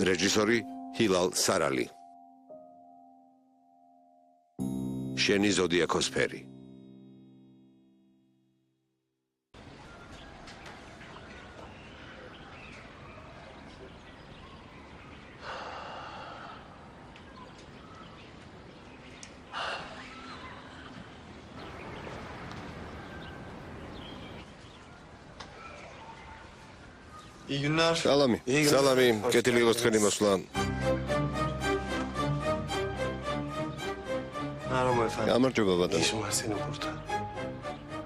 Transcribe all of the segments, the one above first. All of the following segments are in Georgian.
რეჟისორი ჰილალ სარალი. შენი ზოდიაქოს ფერი. İyi günler. Salami. Salami. Ketili vostkeni moslan. Merhaba efendim. Გამარჯობა Ne ბატონო. işin var senin burada?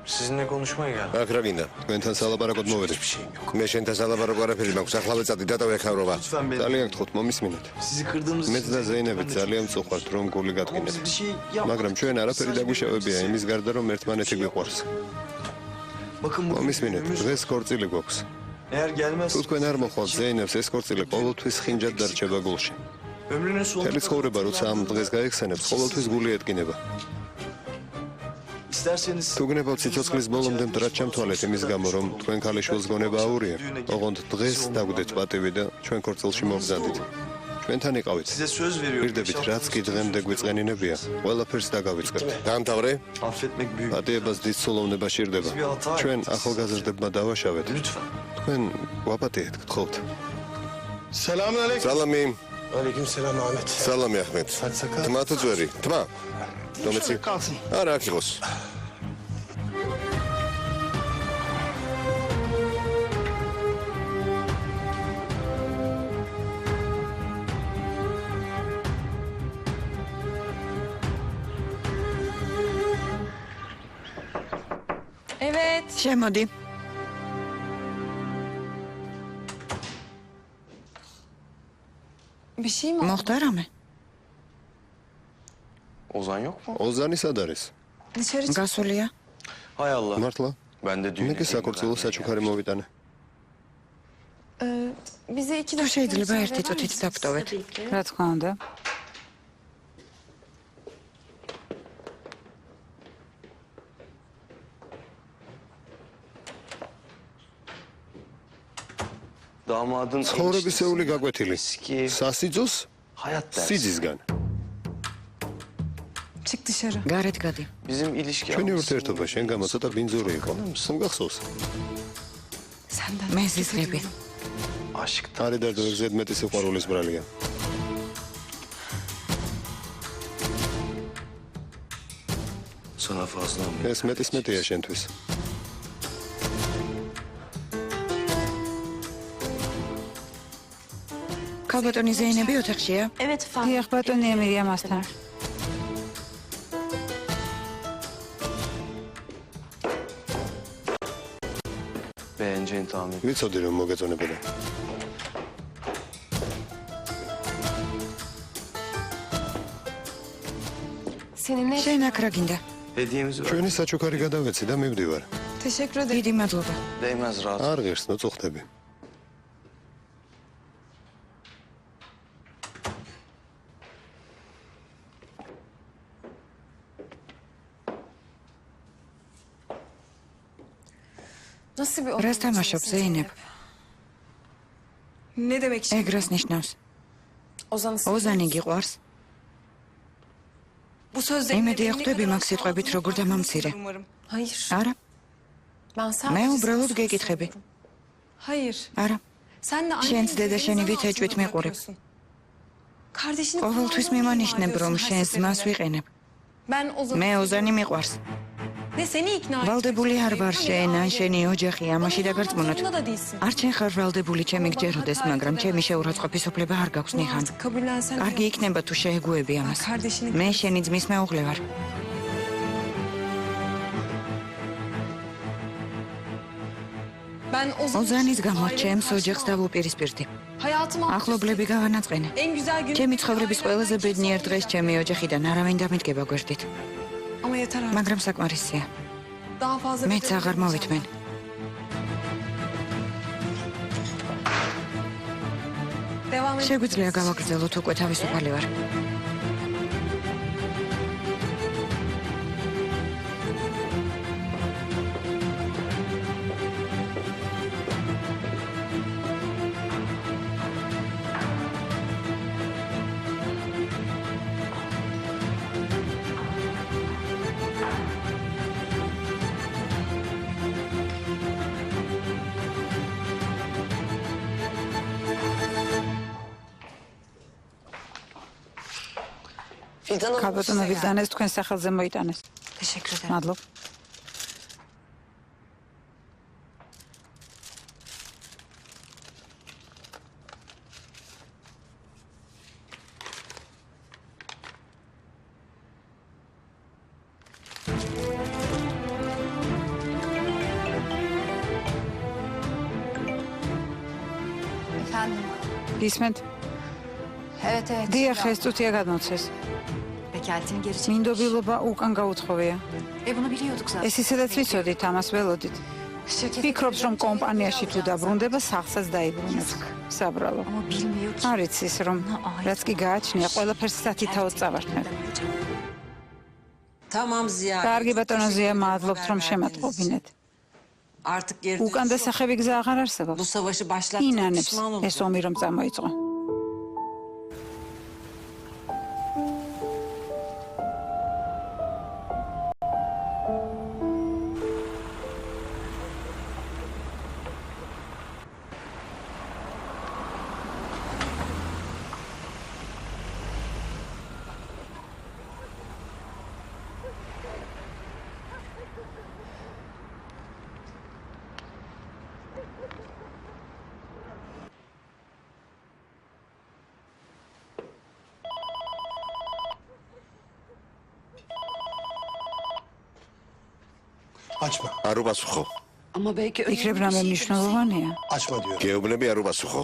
Sizinle konuşmaya geldim. აქ რა გინდა? თქვენთან სალაპარაკოდ მოვედი. Hiçbir şeyim yok. მე შენთან სალაპარაკო არაფერი მაქვს. ახლავე წადი და დავეხავრობა. Lütfen beni. ძალიან გთხოვთ, მომისმინეთ. Sizi kırdığımız მეც და ზეინებით ძალიან მწუხართ, რომ გული Ama გატკინეთ. biz bir şey yapmadık. მაგრამ ჩვენ არაფერი დაგვიშავებია იმის გარდა, რომ ერთმანეთი გვიყვარს. Bakın bugün მომისმინეთ, günümüz- დღეს ქორწილი გვაქვს. Eğer gelmez თუ თქვენ არ მოხვალთ ზეინებს, ეს ქორწილი ყოველთვის ხინჯად დარჩება გულში. ömrünün sonunda მთელი ცხოვრება, როცა ამ დღეს გაიხსენებთ, ყოველთვის გული ეტკინება. İsterseniz თუ გნებავთ სიცოცხლის ბოლომდე მტრად ჩამთვალეთ იმის გამო, რომ თქვენ ქალიშვილს გონება აურია, ოღონდ დღეს დაგვდეთ პატივი და ჩვენ ქორწილში მოვზანდით. ჩვენთან იყავით. size söz veriyorum. პირდებით, რაც კი დღემდე გვიწყენინებია, ყველაფერს დავიწყებთ. დაამთავრე? Affetmek büyük. პატიებას დიდ სულოვნება სჭირდება. ჩვენ ახალგაზრდებმა დავაშავეთ. Lütfen. თქვენ გვაპატიეთ, გთხოვთ. Selamünaleyküm. სალამი, Aleykümselam Ahmet. სალამი ახმედ. Hadi sakın. თმა თუ ძვერი? თმა. რომეცი? Kalsın. არა, აქ იყოს. Evet. შემოდი. Bir şey mi? მოხდა რამე? Ozan yok mu? ოზანი სად არის? Dışarı çık. გასულია? Hay Allah. მართლა? Ben de düğüne მე კი საკურწილო საჩუქარი მოვიტანე. Bize 2 თუ dakika შეიძლება müsaade ერთი eder წუთით misiniz? დავტოვეთ. რა თქმა უნდა. Damadın ცხოვრებისეული გაკვეთილი. Eski სასიძოს hayat dersi. სიძისგან. Çık dışarı. გარეთ გადი. Bizim ilişki ჩვენი ურთიერთობა შენ გამო ცოტა ბინძური იყო. გახსოვს? Senden. მე ზიზღები. aşktan. არი და ზედმეტი სიყვარულის ბრალია. Sana fazla mı? ეს მეტის მეტია შენთვის. ქალბატონი ზეინები ოთახშია? Evet efendim. დიახ ბატონია მირიამასთან. Beğeneceğini tahmin ediyorum. ვიცოდი რომ მოგეწონებოდა. Seninle შენ აქ რა გინდა? Hediyemizi ver. ჩვენი საჩუქარი გადავეცი და მივდივარ. teşekkür ederim. დიდი მადლობა. Değmez rahat. არ ღირს ნოწუხდები. Nasıl bir რას თამაშობ ზეინებ? Ne demek şimdi? ეგ რას ნიშნავს? Ozan'ı ოზანი გიყვარს? Bu sözleri იმედი ხვდები მაგ სიტყვებით როგორ დამამცირე. Hayır. არა, Ben sadece მე sana უბრალოდ soru გეკითხები. soruyorum. Hayır. არა. Sen de შენც დედა შენი ვითეჭვით მიყურებ. Kardeşini ყოველთვის მიმანიშნებ რომ შენს ძმას ვიყენებ. Ben Ozan'ı მე ოზანი მიყვარს. Ne seni ikna etmek ვალდებული არ ვარ შენ ან შენი ოჯახი ამაში დაგარწმუნოთ. zorunda da değilsin. არ ჩენ ხარ ვალდებული ჩემი გჯეროდეს, მაგრამ ჩემი შეურაცხყოფის უფლება არ გაქვს Bunu ნიხან. artık kabullensen. კარგი იქნება თუ შეეგუები ამას. Kardeşini მე შენი ძმის მეუღლე ვარ. ben ოზანის გამო ჩემს ოჯახს დავუპირისპირდი. Hayatıma ახლობლები გავანაწყენე. en güzel gün. ჩემი ცხოვრების ყველაზე ბედნიერ დღეს ჩემი ოჯახიდან არავინ დამიდგება გვერდით. Ama yeter artık. მაგრამ საკმარისია. Daha fazla მეც აღარ მოვითმენ. Devam et. შეგვიძლია გავაგრძელოთ უკვე თავისუფალი ვარ. ქალბატონო ვიდანეს თქვენ სახელზე მოიტანეს. Teşekkür ederim. მადლობ. Efendim. ისმენთ? Evet evet. დიახ, ეს წუთია გადმოცეს. Bekeltini geri çek. მინდობილობა ukან გაუთხოვია. Bunu biliyorduk zaten. ეს ისედაც ვიცოდით, ამას ველოდით. Şirket ფიქრობს, რომ კომპანიაში თუ დაბრუნდება, სახლსაც დაიბრუნებს. საბრალო. Ama bilmiyor ki. არ იცის, რომ რაც კი გააჩნია, ყველაფერს სათითაოდ წავართმევ. Tamam Ziya. კარგი ბატონო ზია, მადლობთ, რომ შემატყობინეთ. Artık geri უკან dönüş yok. დასახები გზა აღარ Bu არსებობს. savaşı başlattığına ინანებს pişman ეს oldum. ომი რომ წამოიწყო. Açma. არ უპასუხო. Ama belki იქნებ რამე მნიშვნელოვანია? Açma diyorum. გეუბნები არ უპასუხო.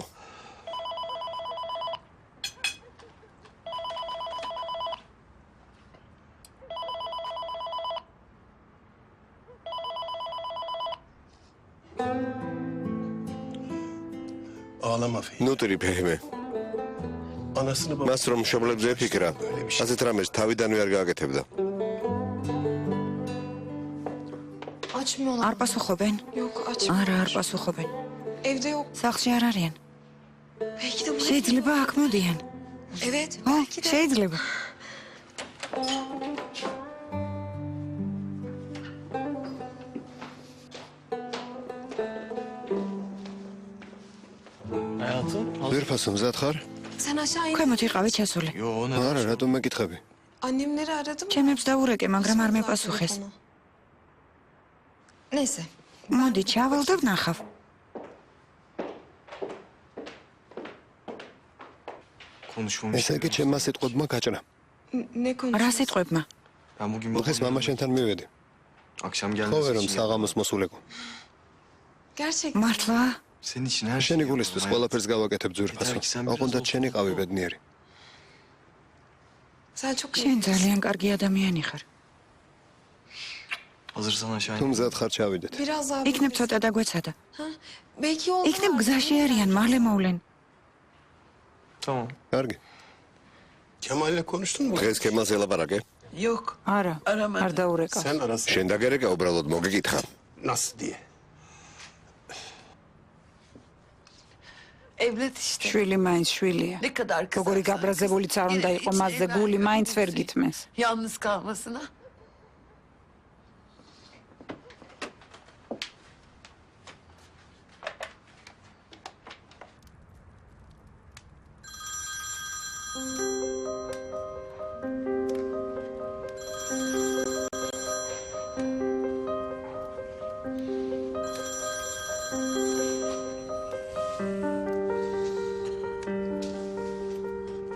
Ağlama Fehim. ნუ ტრიფეჰმე. Anasını babasını... მას რომ მშობლებზე ეფიქრა, ასეთ რამეს თავიდანვე არ გააკეთებდა. Açmıyorlar. არ პასუხობენ? Yok açmıyor. არა, არ პასუხობენ. Evde yok. სახლში არ არიან. Belki de buraya. შეიძლება აქ მოდიან. Evet. ო, Belki de. შეიძლება. Hayatım. ვერ ფასო მზად ხარ? Sen aşağı in. ქვემოთ იყავი ჩასული. Yo ne? არა, რატომ მეკითხები? Annemleri aradım. ჩემებს დაურეკე, მაგრამ არ Açmadılar მეპასუხეს. telefonu. Neyse. მოდი, ჩავალ და ვნახავ. Konuşmamış. ესე იგი ჩემმა სიტყვებმა გაჭრა. Ne რა konuşuyorsun? სიტყვებმა? Ben bugün დღეს მამა შენთან მივედი. akşam ხო gelmesi ვერ რომ için საღამოს მოსულიყო. Gerçekten. მართლა? senin için her შენი şey გულისთვის yapıyorum ყველაფერს გავაკეთებ ძვირფასო. ოღონდ შენი ყავი ბედნიერი. Sen çok iyi. შენ ძალიან კარგი ადამიანი ხარ. Hazırsan aşağı თუ in. მზად ხარ ჩავიდეთ. Biraz daha. იქნებ ცოტა დაგვეცადა. Ha? Belki olmaz. იქნებ გზაში არიან, მალე მოვლენ. Tamam. კარგი. Kemal'le konuştun mu? დღეს ქემალს ელაპარაკე? Yok. არა, არ დაურეკავს. Sen arasın. შენ დაგერეკა უბრალოდ მოგეკითხა. Nasıl diye. Evlat işte. შვილი მაინც შვილია. Ne kadar kızarsan როგორი გაბრაზებულიც არ უნდა იყო kızar. მასზე, გული მაინც ვერ გითმეს. Yalnız kalmasına.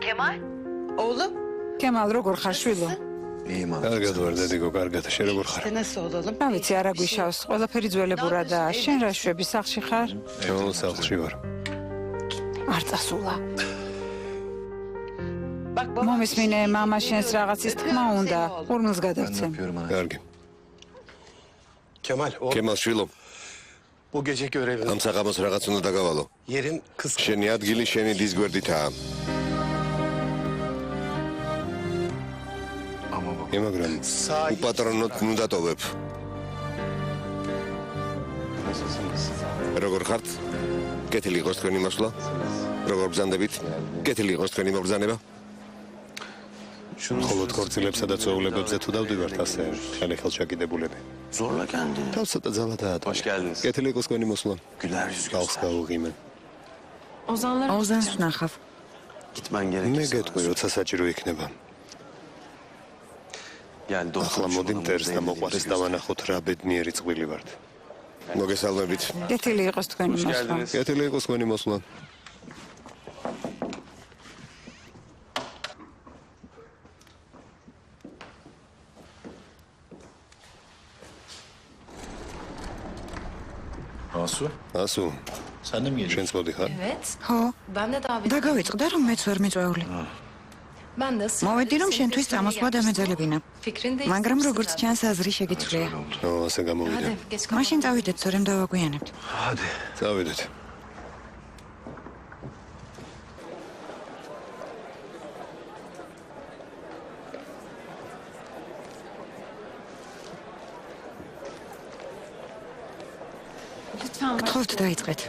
Kemal. Oğlum. კემალ, როგორ ხარ შვილო? İyiyim abi. კარგად ვარ დედიკო, კარგად. შენ როგორ ხარ? Nasıl olalım? რა ვიცი, არა გვიშავს. ყველაფერი ძველებურადაა. შენ რა შვები, სახლში ხარ? ჩვენ სახლში ვარ. არ წასულა. Bak baba. მომისმინე, მამა შენს რაღაცის თქმა უნდა. ურმილს Ben de გადავცემ. öpüyorum ana. კარგი. Kemal o ქემალ შვილო, bu gece görevin. ამ საღამოს რაღაც უნდა დაგავალო. Yerin kız. შენი ადგილი შენი დის გვერდითაა. Ama bak. მაგრამ Sahil. უპატრონოთ ნუ დატოვებ. Nasılsınız? როგორ ხართ? კეთილი იყოს თქვენი მოსვლა? როგორ ბრძანდებით? კეთილი იყოს თქვენი მობრძანება? Şunu მხოლოდ ქორწილებსა და წვეულებებზე თუ დავდივართ ასე, ხელი ხელშაკიდებულები. zorla kendini. თავს ცოტა ძალა დაატოვე. Hoş geldiniz. კეთილი იყოს თქვენი მოსვლა. Güler yüz გავს göster. გაუღიმე. Ozanlar. აუზანს ვნახავ. Gitmen მე gerekirse. გეტყვი, როცა საჭირო იქნება. ახლა მოდი მტერს და მოყვარეს დავანახოთ რა ბედნიერი წყვილი ვართ. მოგესალმებით. კეთილი იყოს თქვენი მოსვლა. კეთილი იყოს თქვენი მოსვლა. ასუ, შენც მოდიხარ? ხო, დაგავიწყდა რომ მეც ვერ მიწვეული. მოვედი რომ შენთვის წამოსვლა დამეძალებინა. მაგრამ როგორც ჩანს აზრი შეგიცვლია. ასე გამოვიდა. მაშინ წავიდეთ, სორემ დავაგვიანებთ. წავიდეთ. გთხოვთ დაიწყეთ.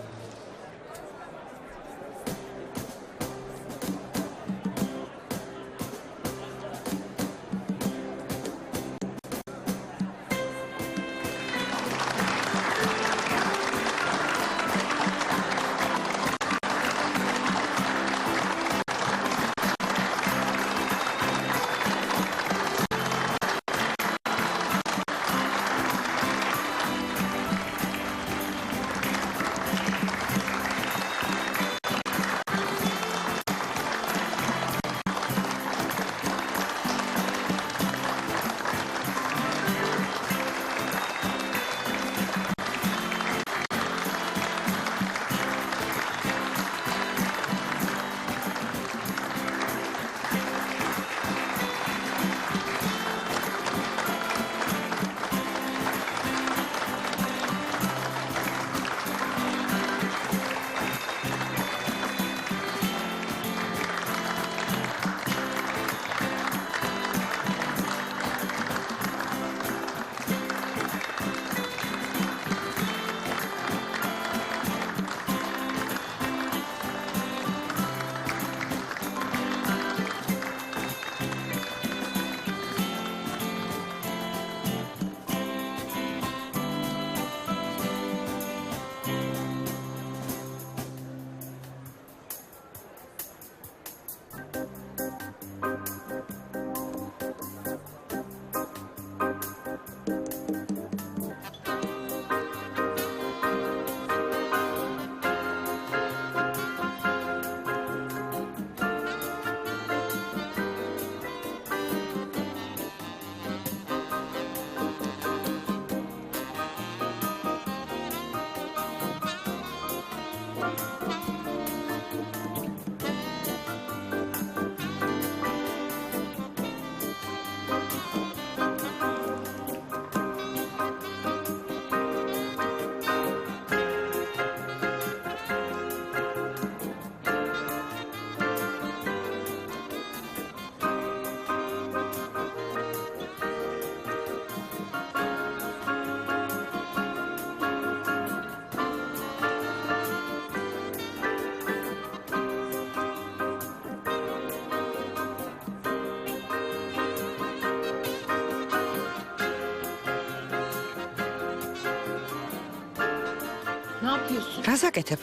რას აკეთებ?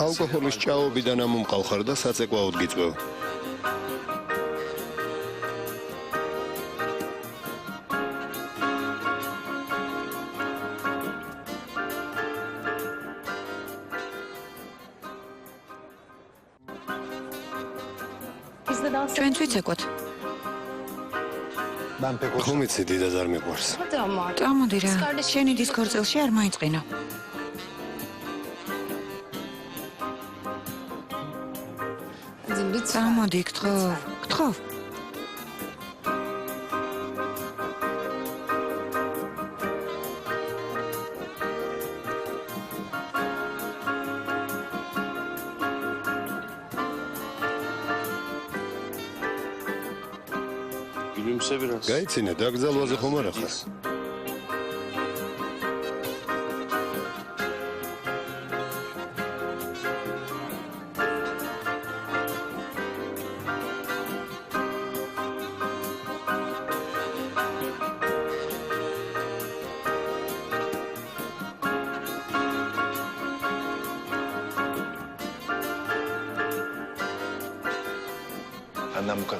ალკოჰოლის ჭაობიდან ამომყავ და საწეკვაოდ გიწვევ. ჩვენც ვიცეკვოთ. ხომ იცი დიდად არ მიყვარს. წამოდი რა, შენი დისკორწილში არ მაიწყინა. წამოდი, გთხოვ. გაიცინე, დაგზალვაზე ხომ არ ახარ?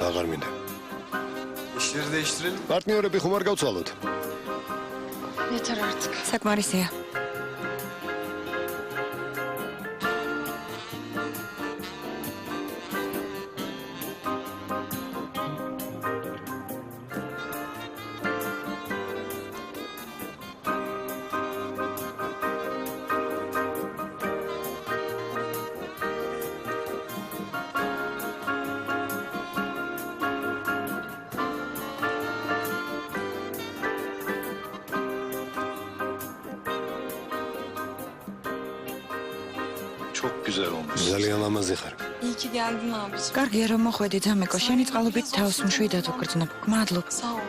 აღარ მინდა. İşleri değiştirelim. პარტნიორები ხომ არ გავცვალოთ? Yeter artık. საკმარისია. Çok güzel olmuş. ძალიან ლამაზი ხარ. İyi ki geldin abiciğim. კარგია რომ მოხვედით ამეკო, შენი წყალობით თავს მშვიდად უგრძნობ. გმადლობ. Sağ ol.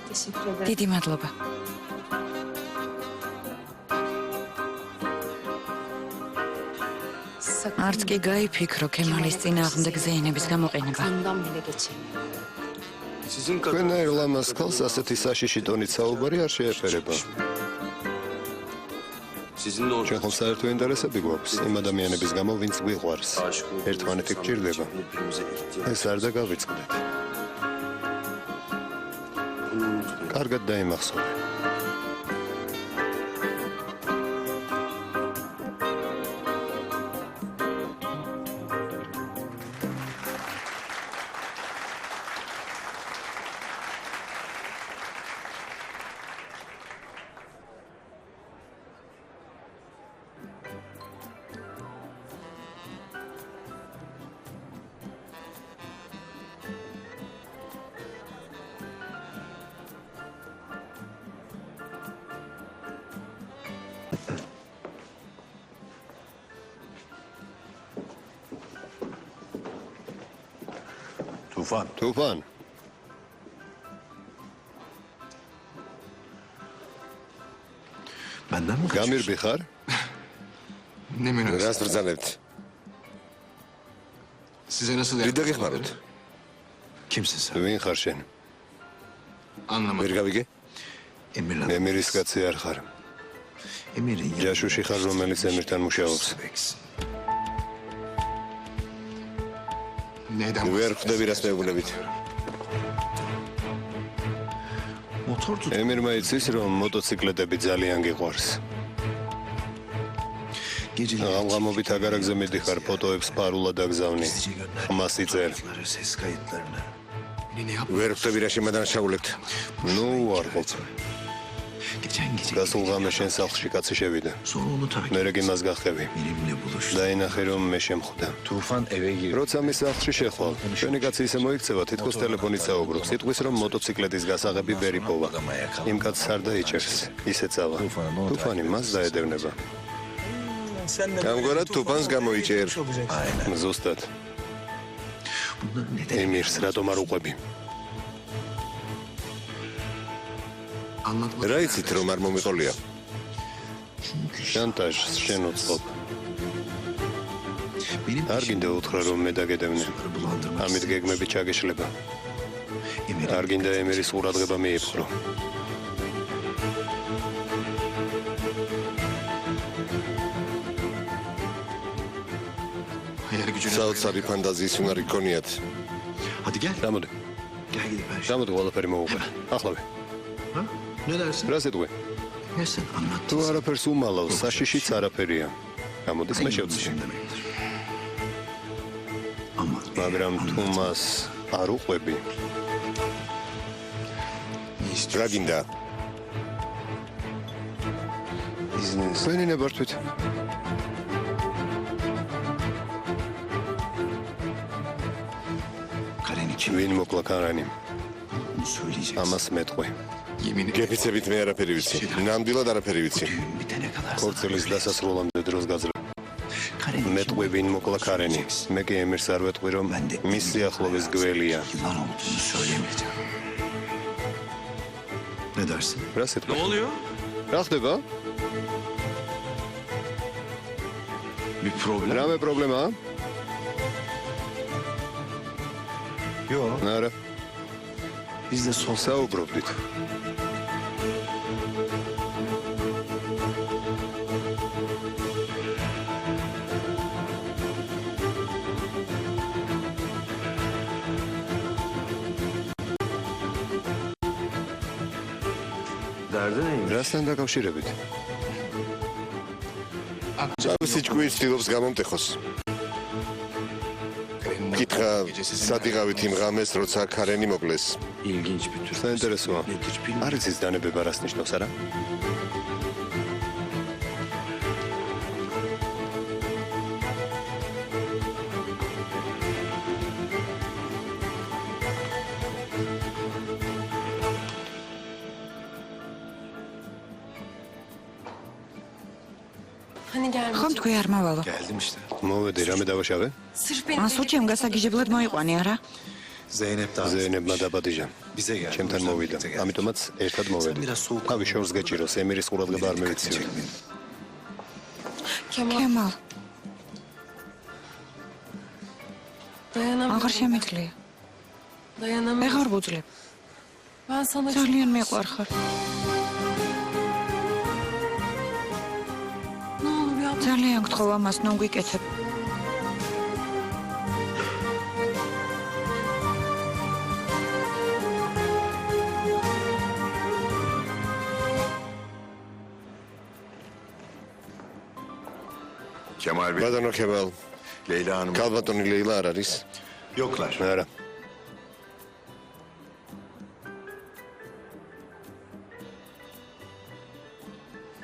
Teşekkür ederim. დიდი მადლობა. არც კი გაიფიქრო ქემალის წინააღმდეგზე ენების გამოყენება. Kandan bile geçeyim. Sizin kadar... თქვენაერ ლამაზ ქალს aseti საშიში ტონით საუბარი არ შეეფერება. Sizinle ortak... ჩვენ ხომ საერთო ინტერესები გვაქვს იმ ადამიანების გამო, ვინც გვიყვარს. ერთმანეთი გჭირდება. Birbirimize ihtiyaç. ეს არ დაგავიწყდეთ. Bunu unutmayın. კარგად დაიმახსოვრე. Tufan. Tufan, Benden mi გამირბი ხარ? Ne münasebet. Rast brzanebთ. Size nasıl Rida gixmarot. Kimsin sen? ვინ ხარ შენ? Anlamadım. ვერ გავიგე? Emir'le. ემირის კაცი არ ხარ. Emir'in ჯაშუში ხარ, რომელიც ემირთან მუშაობს. Neyden ვერ ხვდები რას მეუბნებით. Motor tut. ემირმა იცის, რომ მოტოციკლეტები ძალიან გიყვარს. Geceleri ღამღამობით აგარაკზე მიდიხარ, ფოტოებს ფარულად აგზავნი. ხმას იწერ. ses kayıtlarını. Ne yap? ვერ ხვდები რა შემადანაშაულებთ. ნუ უარყოფ. Geçen gece გასულ ღამე შენ სახლში კაცი შევიდა. sonra onu takip მე იგი მას გახევი. benimle buluştu. დაინახე, რომ მე შემხვდა. Tufan eve gir. როცა მის სახლში შეხვალ, ჩვენი კაცი ისე მოიქცევა, თითქოს ტელეფონით საუბრობს. იტყვის, რომ მოტოციკლეტის გასაღები ვერ იპოვა. იმ კაცს არ დაიჭერს. ისე წავა. თუფანი მას დაედევნება. ამგვარად Tufans გამოიჭერ. ზუსტად. Bunları neden ემირს რატომ არ უყვები? anlatmadım. რა იცით რომ არ მომიყოლია? შანტაჟს შენ უწყობ. Benim არ გინდა უთხრა, რომ მე დაგედევნე. suları bulandırmak ამით გეგმები ჩაგეშლება. Emir არ გინდა ემირის ყურადღება მიიპყრო. hayal gücüne. საოცარი ფანტაზიის უნარი გქონიათ. Hadi gel. გამოდი. Gel gidip her şey. გამოდი ყველაფერი მოუყვე. ახლავე. Ha? Ne dersin? რა სიტყვი? Ne sen anlat. თუ არაფერს უმალავს, საშიშიც არაფერია. გამოდის მე შევწიე. demektir. Ama მაგრამ თუ მას არ უყვები, რა გინდა? ჩვენი ნებართვით. Karen için ვინ მოკლა კარანი? bunu söyleyeceksin. ამას მეტყვი. Yemin გეფიცებით მე არაფერი ვიცი. ნამდვილად არაფერი ვიცი. düğün bitene kadar. ქორწილის დასასრულამდე დროს გაძლევ. Karen მეტყვი ვინ მოკლა კარენი. მე კი ემირს არ ვეტყვი, რომ მის სიახლოვეს გველია. yılan olduğunu söylemeyeceğim. Ne dersin? რა სიტყვი? oluyor? რა ხდება? Bir problem. რამე პრობლემაა? Yok. არა. Biz de sol საუბრობდით. Derdi neymiş? რასთან დაკავშირებით? წავისი ჭკუის ცდილობს გამომტეხოს. კითხა სად იყავით იმ ღამეს, როცა ქარენი მოკლეს? ilginç bir tür. საინტერესოა. Nedir bilmiyorum. არ იცის დანებება რას ნიშნავს, არა? Hani gelmeyecek. ხომ თქვი არ მავალო? Geldim işte. მოვედი, რამე დავაშავე? Sırf benim ან სულ ჩემ გასაგიჟებლად მოიყვანი, არა? Zeynep daha. ზეინებმა დაბადიჟა. Bize geldi. ჩემთან მოვიდა. ამიტომაც ერთად მოვედი. თავი შორს გეჭიროს, ემირის ყურადღება არ მევიცი. Kemal კემალ, dayanamıyorum. აღარ შემიძლია. Dayanamıyorum. ვეღარ ვუძლებ. Ben sana ძალიან მეყვარხარ. ne olur yapma. ძალიან გთხოვ ამას ნოგვიკეთებ. Kemal Bey. Bradano Kemal. Leyla Hanım. Kalbatoni Leyla არ არის? Yoklar. არა.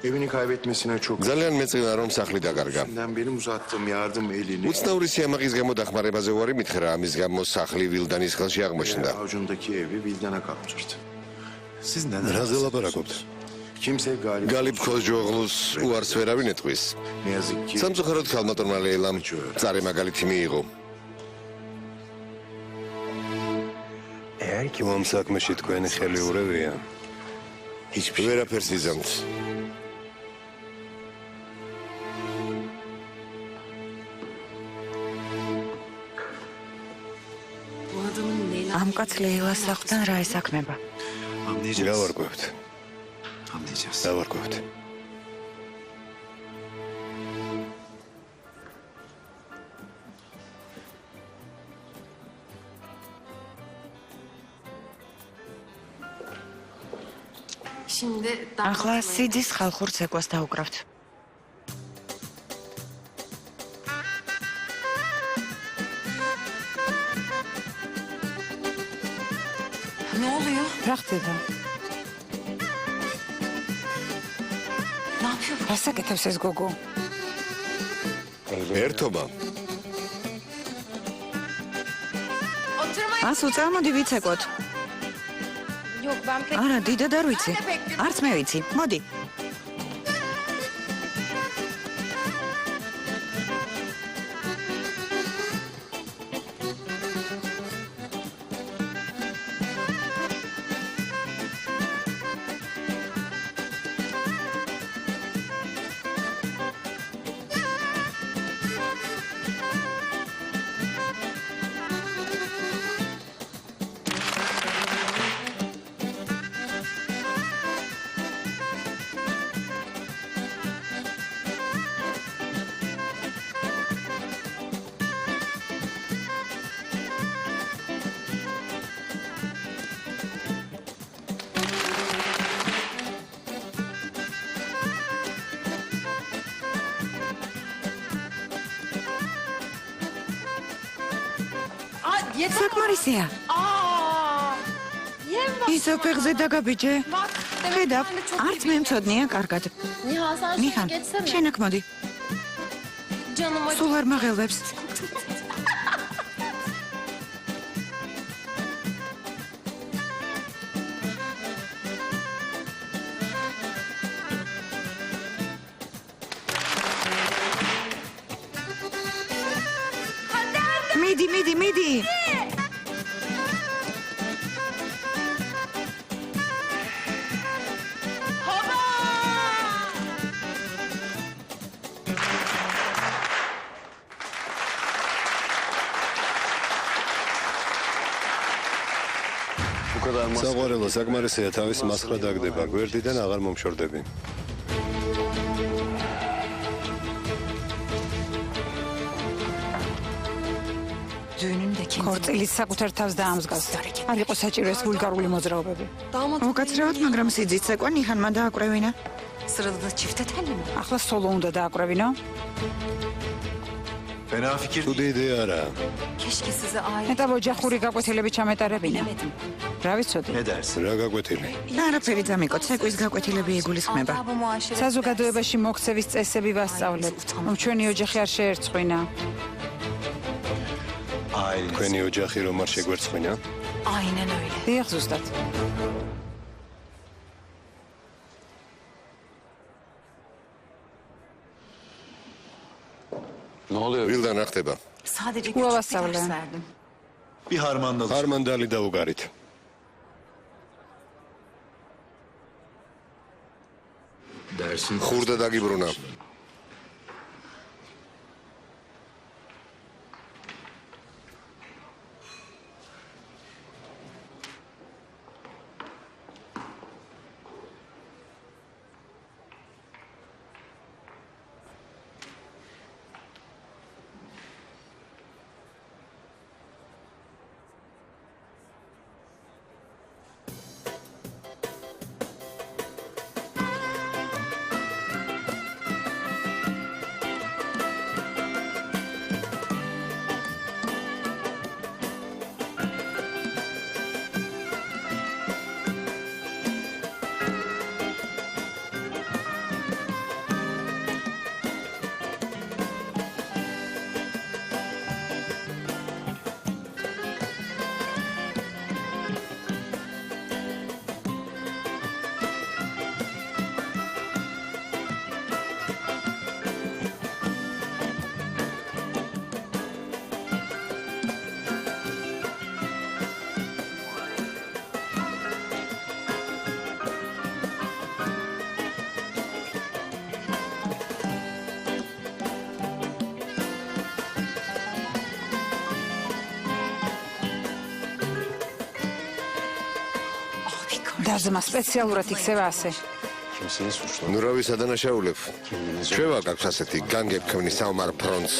Evini kaybetmesine çok ძალიან მეწინა რომ სახლი დაკარგა. üzüldüm. Benim uzattığım yardım elini უცნაური სიამაყის გამო დახმარებაზე უარი მითხრა, ამის გამო სახლი ვილდანის ხელში აღმოჩნდა. avucundaki evi Vildan'a kaptırdı. Siz neden? რაზე ლაპარაკობთ? Kimse galip. გალიბ ქოჯოღლუს უარს ვერავინ ეტყვის. Ne yazık ki. სამწუხაროდ ქალბატონმა ლეილამ წარე მაგალითი მიიღო. Eğer ki ამ საქმეში თქვენი ხელი ურევია. hiçbir şey ვერაფერს იზამთ. Bu adamın Leyla ამ კაც ლეილას სახლთან რა ესაქმება? anlayacağız. გავარკვევთ. Anlayacağız. დავარკვევთ. şimdi ახლა სიძის ხალხურ ცეკვას დაუკრავთ. ne oluyor? რა ხდება? Ne yapıyor? რას აკეთებს ეს გოგო? ერთობა. Oturmayın. ან სულ წამოდი ვიცეკვოთ. Yok ben pek... არა, დიდად არ ვიცი. Ben de pek bilmem. არც მე ვიცი. მოდი. Aa, yeter. საკმარისია. Aa! Yem bak. ისო ფეხზე დაგაბიჯე. Bak. Demek ხედავ, ben de çok არც მე მწოდნია კარგად. Nihan sen şunu ნიხან, geçsene. შენ აქ მოდი. Canım acı. სულ არ მაღელვებს. მიდი. საყვარელო საკმარისია თავის მასხრა დაგდება, გვერდიდან აღარ მომშორდები. ქორწილის საკუთარ თავს დაამსგავს. არ იყო საჭირო ეს ვულგარული მოძრაობები. უკაცრავად, მაგრამ სიძით ცეკვა ნიხანმა დააკრევინა. Sırada da çifte telli mi? ახლა სოლო უნდა დააკრევინო. Fena fikir Თუდი იდეა არა. Keşke size ait მეტად ოჯახური გაკვეთილები ჩამეტარებინა. bilemedim. რა ვიცოდი? ne dersin? რა გაკვეთილი? არაფერი ძამიკო, ცეკვის გაკვეთილები იგულისხმება. Bu muaşeret საზოგადოებაში მოქცევის წესები ვასწავლებ. რომ ჩვენი ოჯახი არ შეერცხვინა. Aileniz. თქვენი ოჯახი რომ არ შეგვერცხვინა? aynen öyle. დიახ, ზუსტად. Ne oluyor? ვილდან რა ხდება? Sadece Bu küçük bir havasavle. ders verdim. Bir harmandalık. ხარმანდალი დაუგარით. Dersin. ხურდა დაგიბრუნა. დაზმა სპეციალურად იქცევა ასე. Kimseyi suçlamak. ნუ რა ვისადანაშაულებ? ჩვევა გაქვს ასეთი განგებქმნის საომარ ფრონტს.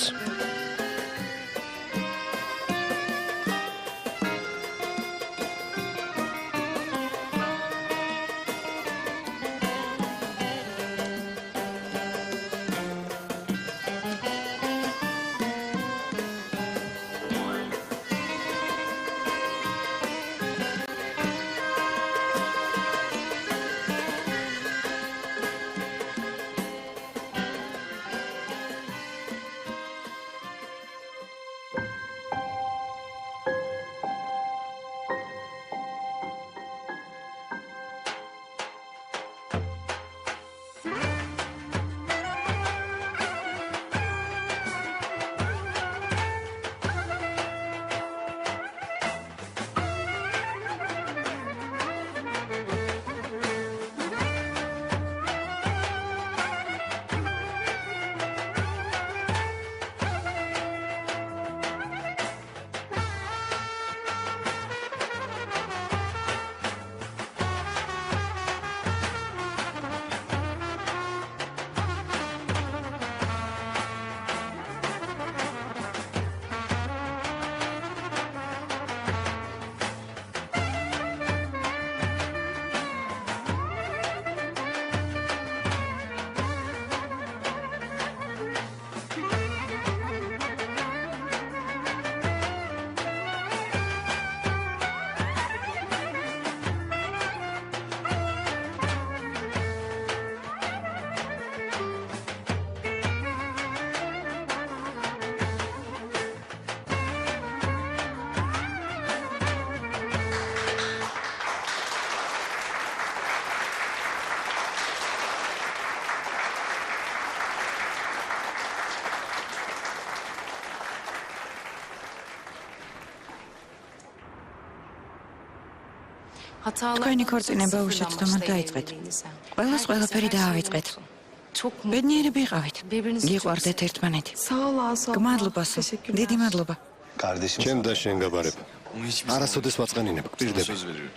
თქვენი ქორწინება უშეცდომად დაიწყეთ. ყველას ყველაფერი დაავიწყეთ. ბედნიერები იყავით. გიყვარდეთ ერთმანეთი. გმადლობა, სულ. დიდი მადლობა. Kardeşim. ჩემ და შენ გაბარებ. Onu hiçbir არასოდეს ვაწყენინებ, გპირდები. söz veriyorum.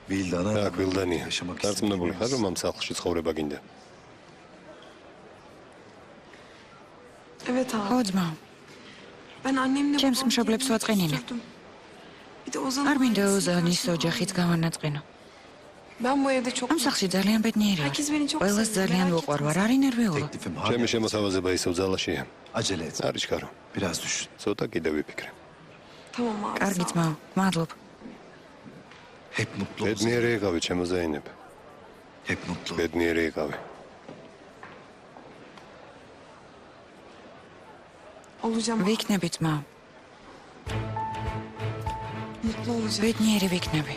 აქ ვილდანია. დარწმუნებული ხარ, რომ ამ სახლში ცხოვრება გინდა? ხო, ძმა. ჩემს მშობლებს ვაწყენინე. არ მინდა ოზანის ოჯახიც გავანაწყენო. ამ სახლში ძალიან ბედნიერია. ყველას ძალიან ვუყვარვარ, არ ინერვიულო. ჩემი შემოსავაზება ისევ ძალაშია. არ იჩქარო. ცოტა კიდე ვიფიქრე. კარგი ძმა, მადლობ. ბედნიერი იყავი, ჩემო ზაინებ. ბედნიერი იყავი. ვიქნები ძმა. ბედნიერი ვიქნები.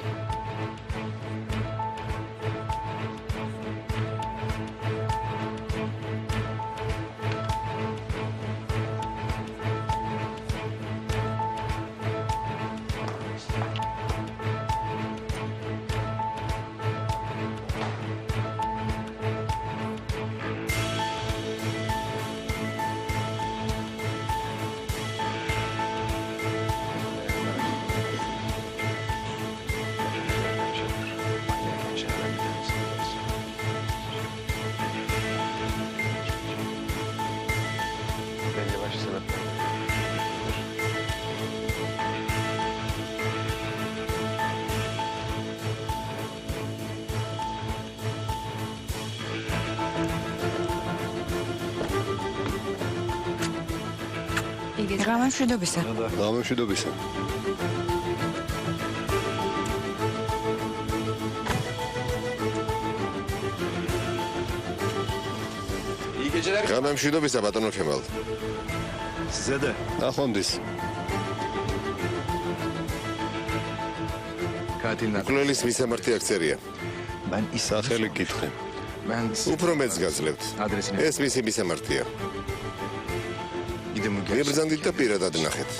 გამშვიდობისა. გამშვიდობისა. გამშვიდობისა ბატონო შემალ. ნახვამდის. მკვლელის მისამართი აქცერია. სახელი გითხრე. უფრო მეც გაძლევთ. ეს მისი მისამართია. ებრძანდით და პირადად ნახეთ.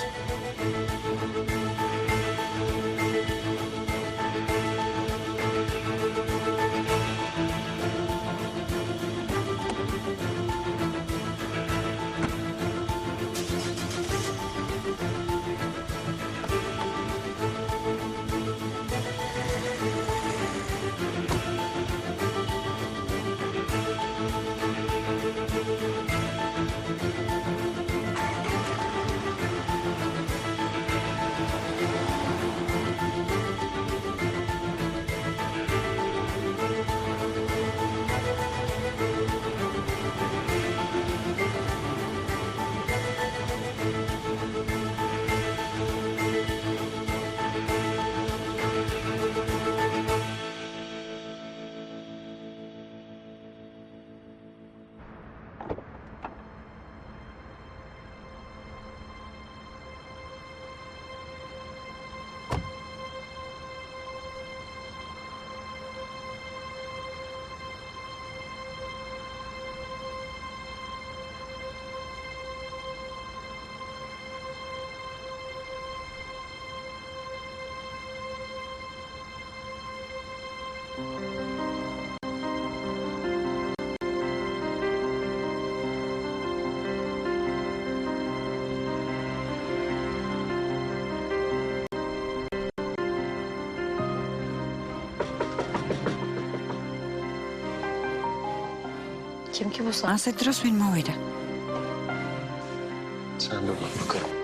ასეთ დროს ვინ მოვიდა?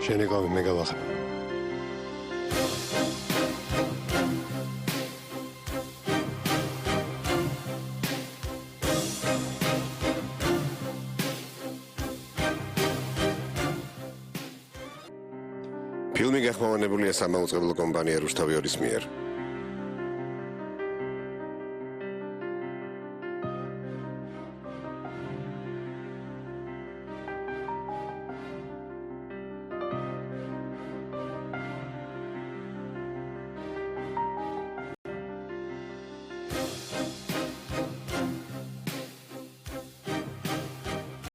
შენი გავი მე გავახებ. ფილმი გახმოვანებულია სამაუწყებლო კომპანია რუსთავიორის მიერ.